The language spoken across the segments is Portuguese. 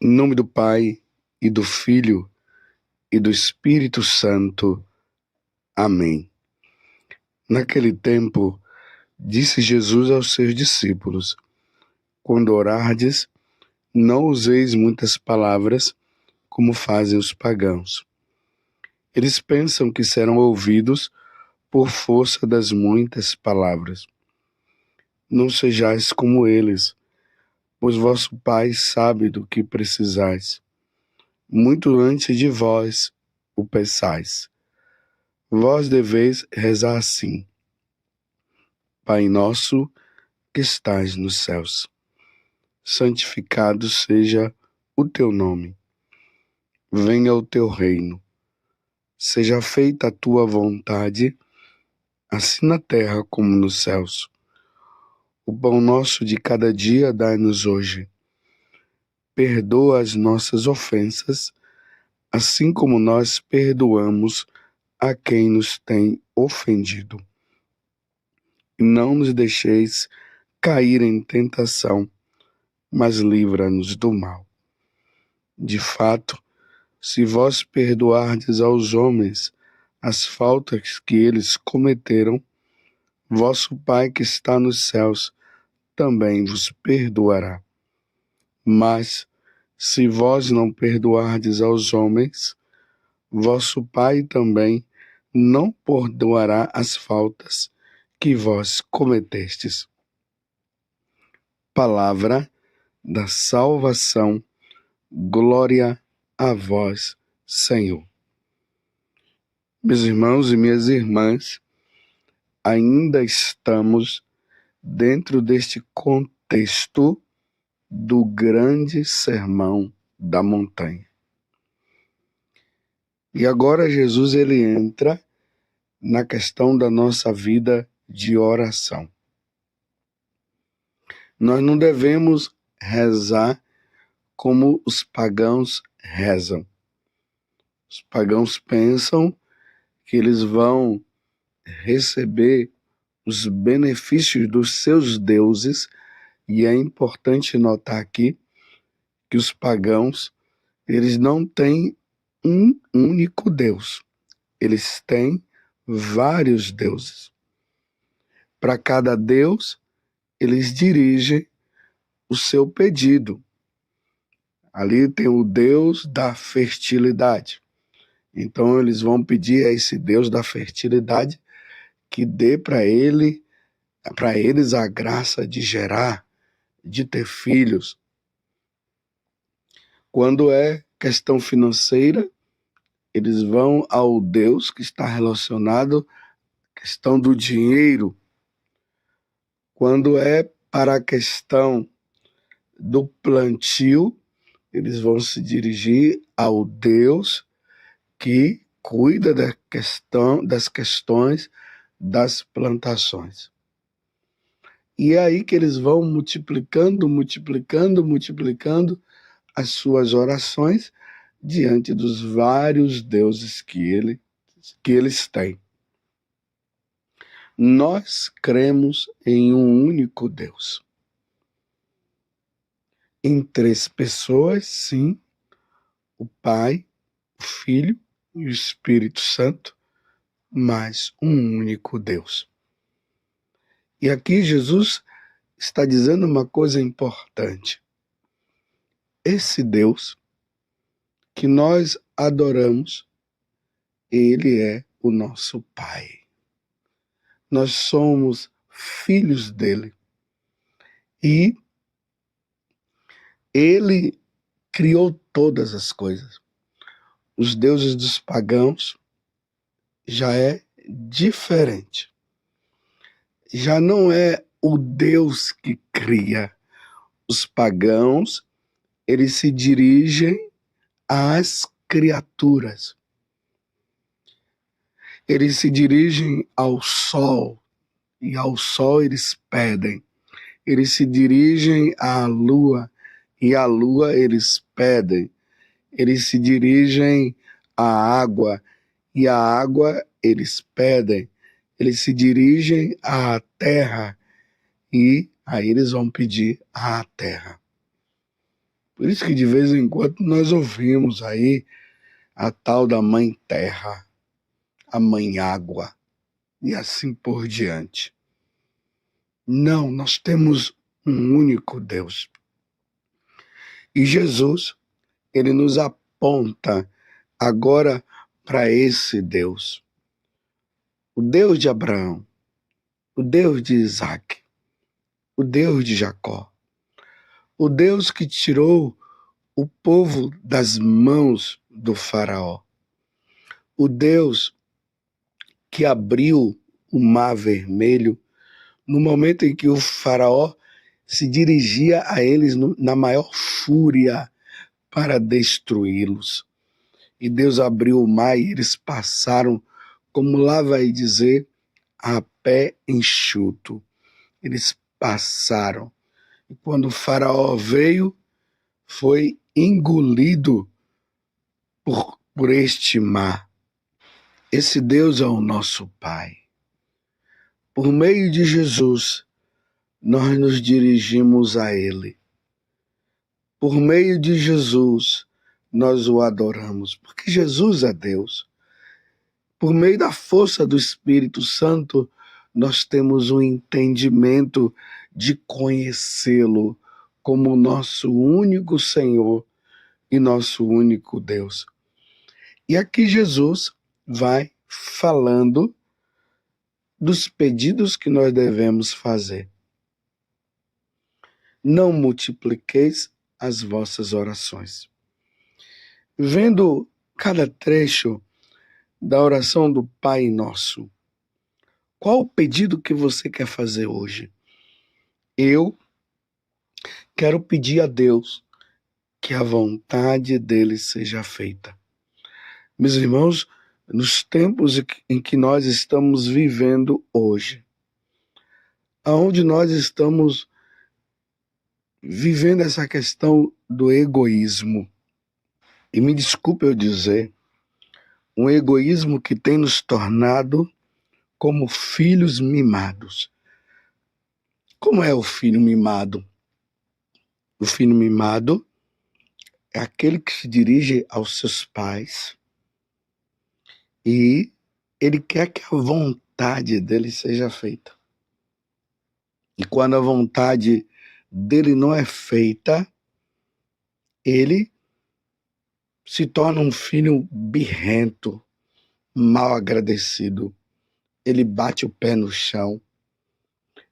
Em nome do Pai, e do Filho, e do Espírito Santo. Amém. Naquele tempo, disse Jesus aos seus discípulos: quando orardes, não useis muitas palavras, como fazem os pagãos. Eles pensam que serão ouvidos por força das muitas palavras. Não sejais como eles, pois vosso Pai sabe do que precisais, muito antes de vós o peçais. Vós deveis rezar assim: Pai nosso que estais nos céus, santificado seja o teu nome. Venha o teu reino. Seja feita a tua vontade, assim na terra como nos céus. O pão nosso de cada dia dai-nos hoje. Perdoa as nossas ofensas, assim como nós perdoamos a quem nos tem ofendido. E não nos deixeis cair em tentação, mas livra-nos do mal. De fato, se vós perdoardes aos homens as faltas que eles cometeram, vosso Pai que está nos céus também vos perdoará. Mas, se vós não perdoardes aos homens, vosso Pai também não perdoará as faltas que vós cometestes. Palavra da salvação. Glória a vós, Senhor. Meus irmãos e minhas irmãs, ainda estamos dentro deste contexto do grande sermão da montanha. E agora Jesus ele entra na questão da nossa vida de oração. Nós não devemos rezar como os pagãos rezam. Os pagãos pensam que eles vão receber os benefícios dos seus deuses, e é importante notar aqui que os pagãos, eles não têm um único Deus, eles têm vários deuses. Para cada Deus, eles dirigem o seu pedido. Ali tem o Deus da fertilidade. Então eles vão pedir a esse Deus da fertilidade que dê para eles a graça de gerar, de ter filhos. Quando é questão financeira, eles vão ao Deus que está relacionado à questão do dinheiro. Quando é para a questão do plantio, eles vão se dirigir ao Deus que cuida das questões das plantações. E é aí que eles vão multiplicando as suas orações diante dos vários deuses que eles têm. Nós cremos em um único Deus. Em três pessoas, sim, o Pai, o Filho e o Espírito Santo, mas um único Deus. E aqui Jesus está dizendo uma coisa importante. Esse Deus que nós adoramos, ele é o nosso Pai. Nós somos filhos dele. E ele criou todas as coisas. Os deuses dos pagãos já é diferente. Já não é o Deus que cria. Os pagãos, eles se dirigem às criaturas. Eles se dirigem ao sol, e ao sol eles pedem. Eles se dirigem à lua, e à lua eles pedem. Eles se dirigem à água, e à água eles pedem. Eles se dirigem à terra, e aí eles vão pedir à terra. Por isso que de vez em quando nós ouvimos aí a tal da mãe terra, a mãe água e assim por diante. Não, nós temos um único Deus. E Jesus, ele nos aponta agora para esse Deus. O Deus de Abraão, o Deus de Isaac, o Deus de Jacó, o Deus que tirou o povo das mãos do faraó, o Deus que abriu o mar vermelho no momento em que o faraó se dirigia a eles na maior fúria para destruí-los. E Deus abriu o mar e eles passaram, como lá vai dizer, a pé enxuto. Eles passaram. E quando o faraó veio, foi engolido por este mar. Esse Deus é o nosso Pai. Por meio de Jesus, nós nos dirigimos a Ele. Por meio de Jesus, nós o adoramos, porque Jesus é Deus. Por meio da força do Espírito Santo, nós temos um entendimento de conhecê-lo como nosso único Senhor e nosso único Deus. E aqui Jesus vai falando dos pedidos que nós devemos fazer. Não multipliqueis as vossas orações. Vendo cada trecho da oração do Pai Nosso, qual o pedido que você quer fazer hoje? Eu quero pedir a Deus que a vontade dele seja feita. Meus irmãos, nos tempos em que nós estamos vivendo hoje, aonde nós estamos vivendo essa questão do egoísmo, e me desculpe eu dizer, um egoísmo que tem nos tornado como filhos mimados. Como é o filho mimado? O filho mimado é aquele que se dirige aos seus pais e ele quer que a vontade dele seja feita. E quando a vontade dele não é feita, ele se torna um filho birrento, mal agradecido. Ele bate o pé no chão.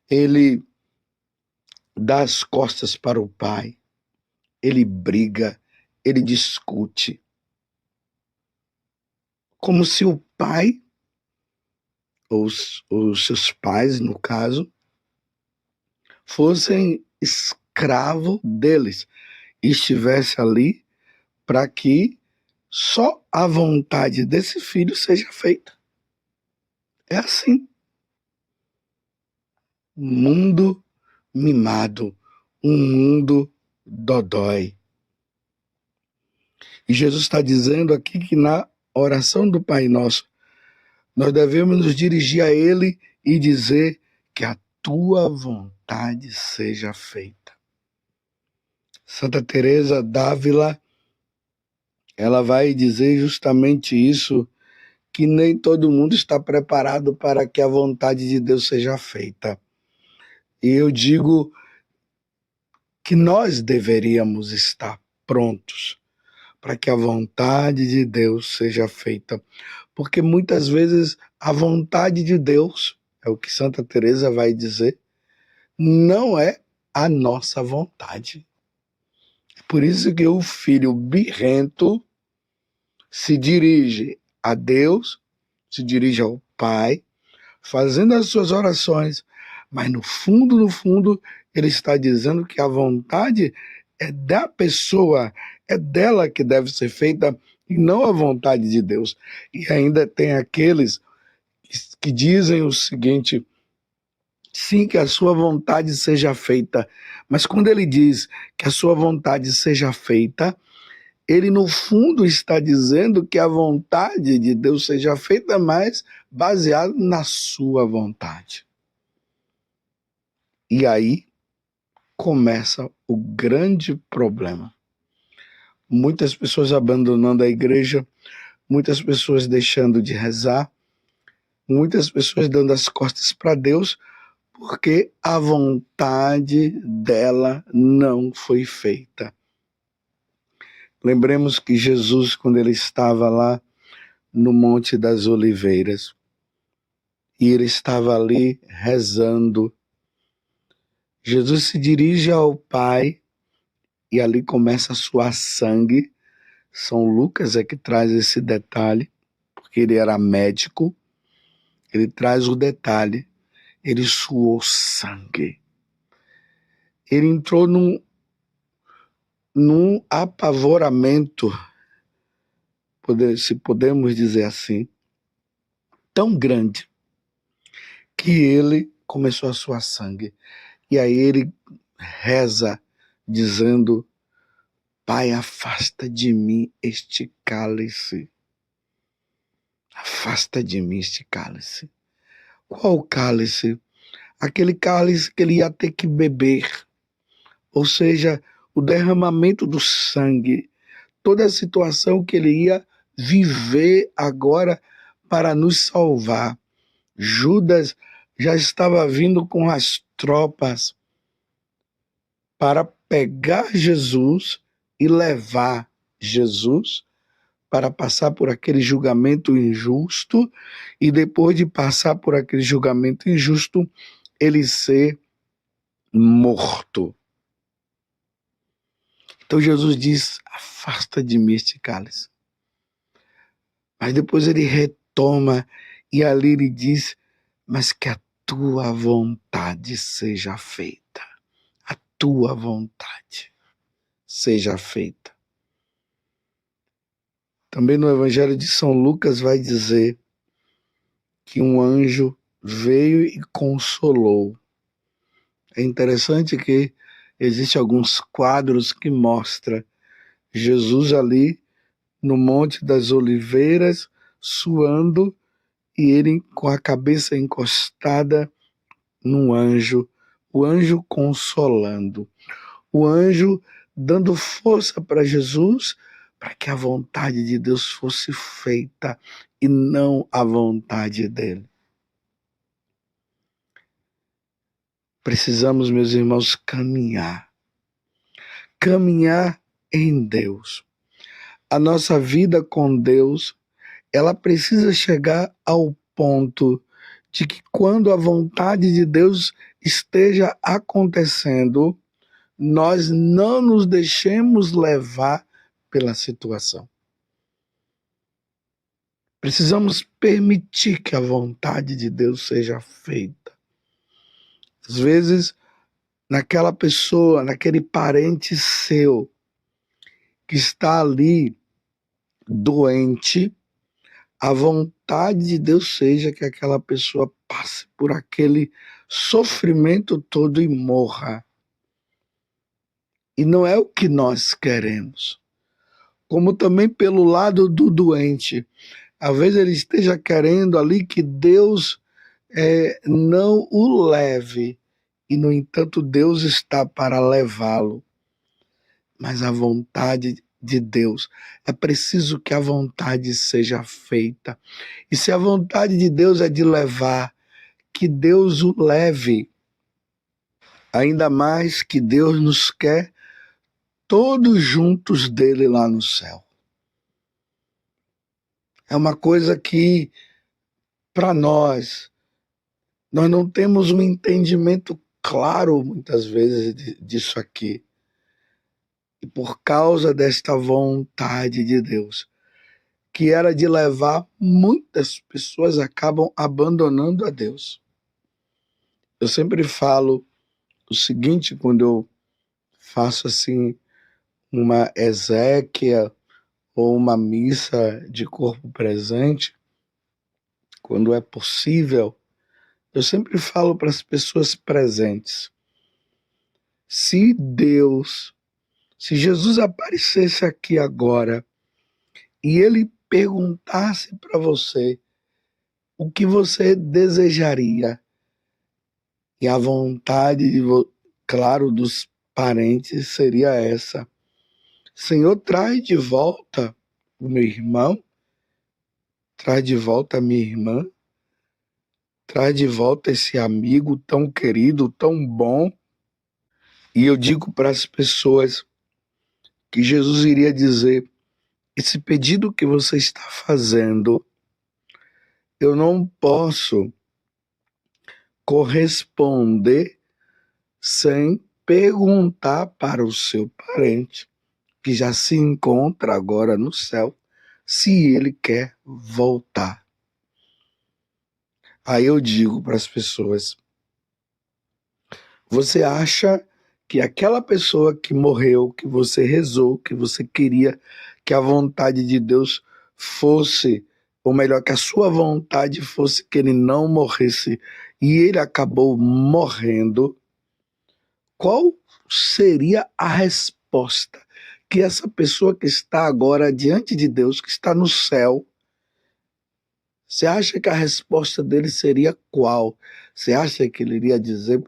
Ele dá as costas para o pai. Ele briga. Ele discute. Como se o pai, ou os seus pais, no caso, fossem escravo deles e estivesse ali para que só a vontade desse filho seja feita. É assim. Um mundo mimado, um mundo dodói. E Jesus está dizendo aqui que na oração do Pai Nosso, nós devemos nos dirigir a Ele e dizer que a tua vontade seja feita. Santa Teresa d'Ávila, ela vai dizer justamente isso, que nem todo mundo está preparado para que a vontade de Deus seja feita. E eu digo que nós deveríamos estar prontos para que a vontade de Deus seja feita. Porque muitas vezes a vontade de Deus, é o que Santa Teresa vai dizer, não é a nossa vontade. É por isso que o filho birrento se dirige a Deus, se dirige ao Pai, fazendo as suas orações, mas no fundo, ele está dizendo que a vontade é da pessoa, é dela que deve ser feita e não a vontade de Deus. E ainda tem aqueles que dizem o seguinte: sim, que a sua vontade seja feita, mas quando ele diz que a sua vontade seja feita, ele no fundo está dizendo que a vontade de Deus seja feita, mas baseada na sua vontade. E aí começa o grande problema. muitas pessoas abandonando a igreja, muitas pessoas deixando de rezar, muitas pessoas dando as costas para Deus, porque a vontade dela não foi feita. Lembremos que Jesus, quando ele estava lá no Monte das Oliveiras, e ele estava ali rezando, Jesus se dirige ao Pai e ali começa a suar sangue. São Lucas é que traz esse detalhe, porque ele era médico, ele traz o detalhe, ele suou sangue. Ele entrou num apavoramento, se podemos dizer assim, tão grande, que ele começou a suar sangue. E aí ele reza, dizendo: Pai, afasta de mim este cálice. Afasta de mim este cálice. Qual cálice? Aquele cálice que ele ia ter que beber. Ou seja, o derramamento do sangue. Toda a situação que ele ia viver agora para nos salvar. Judas já estava vindo com as tropas para pegar Jesus e levar Jesus para passar por aquele julgamento injusto e depois de passar por aquele julgamento injusto, ele ser morto. Então Jesus diz: afasta de mim este cálice. Mas depois ele retoma e ali ele diz: mas que a tua vontade seja feita. A tua vontade seja feita. Também no Evangelho de São Lucas vai dizer que um anjo veio e consolou. É interessante que existem alguns quadros que mostram Jesus ali no Monte das Oliveiras, suando, e ele com a cabeça encostada num anjo, o anjo consolando, o anjo dando força para Jesus, para que a vontade de Deus fosse feita e não a vontade dele. Precisamos, meus irmãos, caminhar em Deus. A nossa vida com Deus, ela precisa chegar ao ponto de que quando a vontade de Deus esteja acontecendo, nós não nos deixemos levar pela situação. Precisamos permitir que a vontade de Deus seja feita. Às vezes, naquela pessoa, naquele parente seu que está ali doente, a vontade de Deus seja que aquela pessoa passe por aquele sofrimento todo e morra. E não é o que nós queremos. Como também pelo lado do doente. Às vezes ele esteja querendo ali que Deus não o leve. E, no entanto, Deus está para levá-lo. Mas a vontade de Deus, é preciso que a vontade seja feita. E se a vontade de Deus é de levar, que Deus o leve. Ainda mais que Deus nos quer todos juntos dele lá no céu. É uma coisa que, para nós não temos um entendimento claro, muitas vezes, disso aqui. E por causa desta vontade de Deus, que era de levar, muitas pessoas acabam abandonando a Deus. Eu sempre falo o seguinte, quando eu faço assim uma exéquia ou uma missa de corpo presente, quando é possível, eu sempre falo para as pessoas presentes: se Jesus aparecesse aqui agora e ele perguntasse para você o que você desejaria, e a vontade, claro, dos parentes seria essa: Senhor, traz de volta o meu irmão, traz de volta a minha irmã, traz de volta esse amigo tão querido, tão bom. E eu digo para as pessoas que Jesus iria dizer: esse pedido que você está fazendo, eu não posso corresponder sem perguntar para o seu parente, que já se encontra agora no céu, se ele quer voltar. Aí eu digo para as pessoas: você acha que aquela pessoa que morreu, que você rezou, que você queria que a vontade de Deus fosse, ou melhor, que a sua vontade fosse que ele não morresse e ele acabou morrendo, qual seria a resposta que essa pessoa que está agora diante de Deus, que está no céu, você acha que a resposta dele seria qual? Você acha que ele iria dizer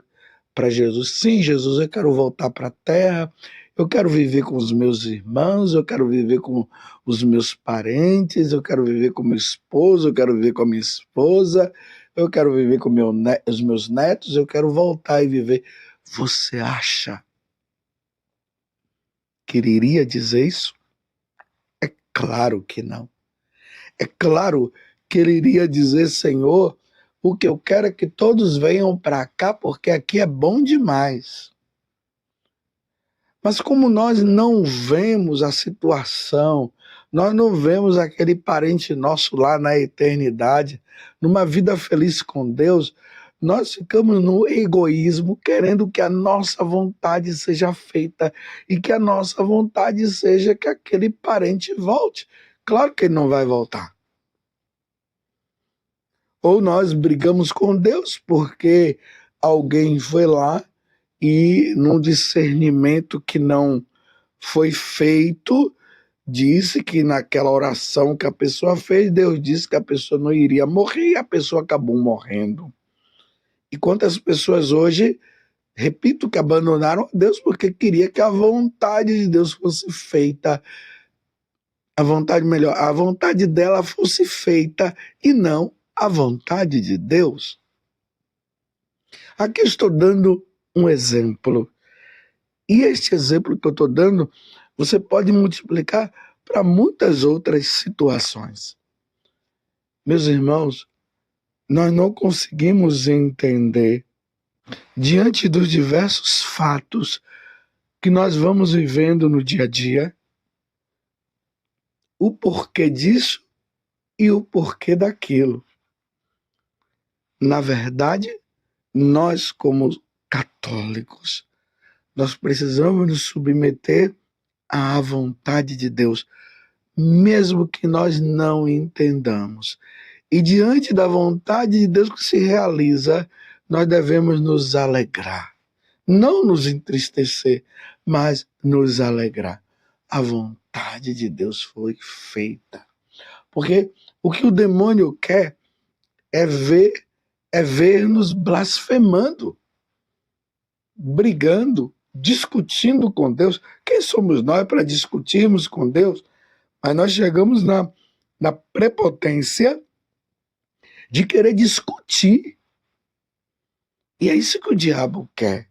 para Jesus: sim, Jesus, eu quero voltar para a terra, eu quero viver com os meus irmãos, eu quero viver com os meus parentes, eu quero viver com meu esposo, eu quero viver com a minha esposa, eu quero viver com os meus netos, eu quero voltar e viver. Você acha que ele iria dizer isso? É claro que não. É claro que ele iria dizer: Senhor, o que eu quero é que todos venham para cá, porque aqui é bom demais. Mas como nós não vemos a situação, nós não vemos aquele parente nosso lá na eternidade, numa vida feliz com Deus, nós ficamos no egoísmo, querendo que a nossa vontade seja feita e que a nossa vontade seja que aquele parente volte. Claro que ele não vai voltar. Ou nós brigamos com Deus porque alguém foi lá e, num discernimento que não foi feito, disse que naquela oração que a pessoa fez, Deus disse que a pessoa não iria morrer e a pessoa acabou morrendo. E quantas pessoas hoje, repito, que abandonaram Deus porque queria que a vontade de Deus fosse feita, a vontade dela fosse feita e não a vontade de Deus. Aqui eu estou dando um exemplo. E este exemplo que eu estou dando, você pode multiplicar para muitas outras situações. Meus irmãos, nós não conseguimos entender, diante dos diversos fatos que nós vamos vivendo no dia a dia, o porquê disso e o porquê daquilo. Na verdade, nós, como católicos, nós precisamos nos submeter à vontade de Deus, mesmo que nós não entendamos. E diante da vontade de Deus que se realiza, nós devemos nos alegrar. Não nos entristecer, mas nos alegrar. A vontade de Deus foi feita. Porque o que o demônio quer é ver-nos blasfemando, brigando, discutindo com Deus. Quem somos nós para discutirmos com Deus? Mas nós chegamos na prepotência de querer discutir. E é isso que o diabo quer.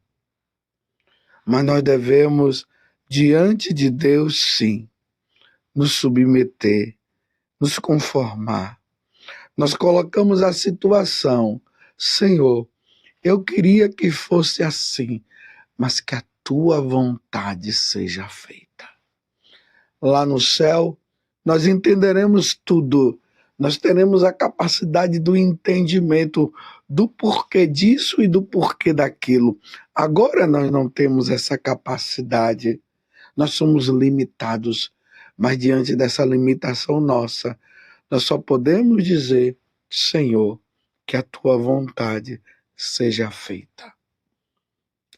Mas nós devemos, diante de Deus, sim, nos submeter, nos conformar. Nós colocamos a situação: Senhor, eu queria que fosse assim, mas que a tua vontade seja feita. Lá no céu, nós entenderemos tudo. Nós teremos a capacidade do entendimento do porquê disso e do porquê daquilo. Agora nós não temos essa capacidade. Nós somos limitados, mas diante dessa limitação nossa, nós só podemos dizer: Senhor, que a tua vontade seja feita.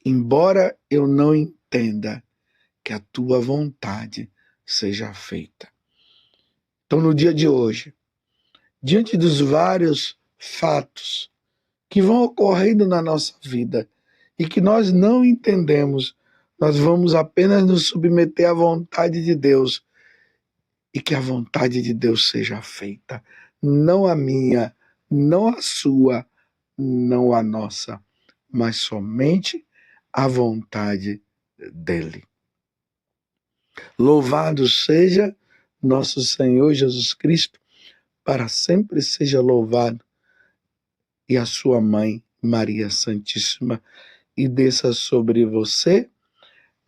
Embora eu não entenda, que a tua vontade seja feita. Então, no dia de hoje, diante dos vários fatos que vão ocorrendo na nossa vida e que nós não entendemos, Nós vamos apenas nos submeter à vontade de Deus e que a vontade de Deus seja feita, não a minha, não a sua, não a nossa, mas somente a vontade dele. Louvado seja nosso Senhor Jesus Cristo, para sempre seja louvado, e a sua mãe, Maria Santíssima, e desça sobre você,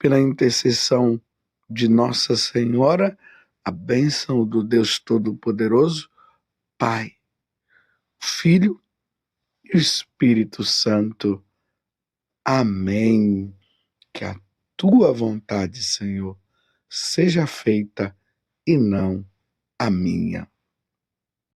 pela intercessão de Nossa Senhora, a bênção do Deus Todo-Poderoso, Pai, Filho e Espírito Santo. Amém. Que a tua vontade, Senhor, seja feita e não a minha.